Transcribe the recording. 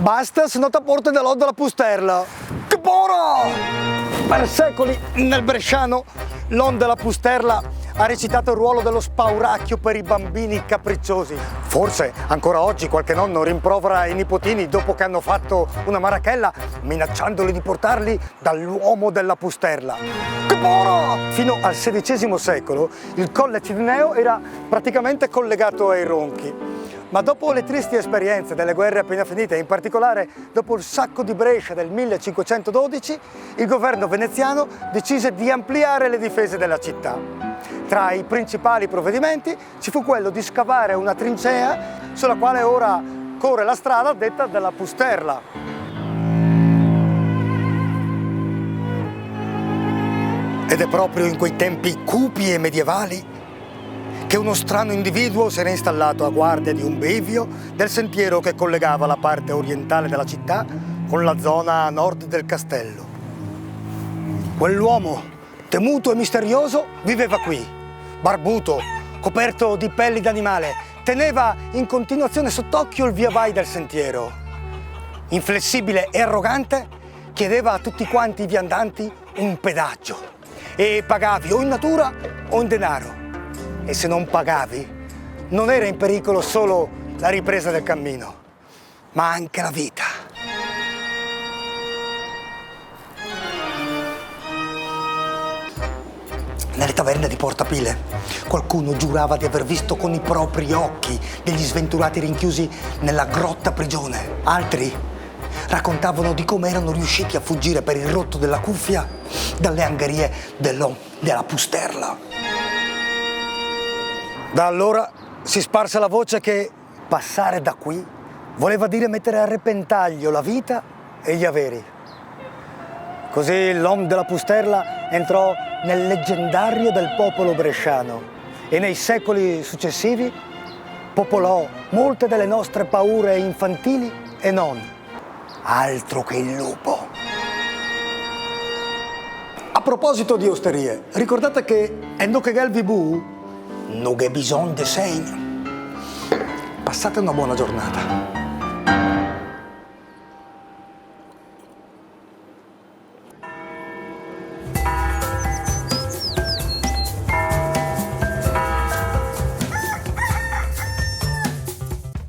Basta, se no ti porto dell'Odd della Pusterla. Che buono! Per secoli nel bresciano l'Odd della Pusterla ha recitato il ruolo dello spauracchio per i bambini capricciosi. Forse ancora oggi qualche nonno rimprovera i nipotini dopo che hanno fatto una marachella, minacciandoli di portarli dall'uomo della Pusterla. Che buono! Fino al XVI secolo il Colle Cidneo era praticamente collegato ai ronchi. Ma dopo le tristi esperienze delle guerre appena finite, in particolare dopo il sacco di Brescia del 1512, il governo veneziano decise di ampliare le difese della città. Tra i principali provvedimenti ci fu quello di scavare una trincea sulla quale ora corre la strada detta della Pusterla. Ed è proprio in quei tempi cupi e medievali che uno strano individuo si era installato a guardia di un bivio del sentiero che collegava la parte orientale della città con la zona a nord del castello. Quell'uomo, temuto e misterioso, viveva qui, barbuto, coperto di pelli d'animale, teneva in continuazione sott'occhio il via vai del sentiero. Inflessibile e arrogante, chiedeva a tutti quanti i viandanti un pedaggio e pagavi o in natura o in denaro. E se non pagavi, non era in pericolo solo la ripresa del cammino, ma anche la vita. Nelle taverne di Porta Pile, qualcuno giurava di aver visto con i propri occhi degli sventurati rinchiusi nella grotta prigione. Altri raccontavano di come erano riusciti a fuggire per il rotto della cuffia dalle angherie della Pusterla. Da allora si sparse la voce che passare da qui voleva dire mettere a repentaglio la vita e gli averi. Così l'Odd della Pusterla entrò nel leggendario del popolo bresciano e nei secoli successivi popolò molte delle nostre paure infantili e non. Altro che il lupo. A proposito di osterie, ricordate che endo che gel vi bu non c'è bisogno di segno. Passate una buona giornata.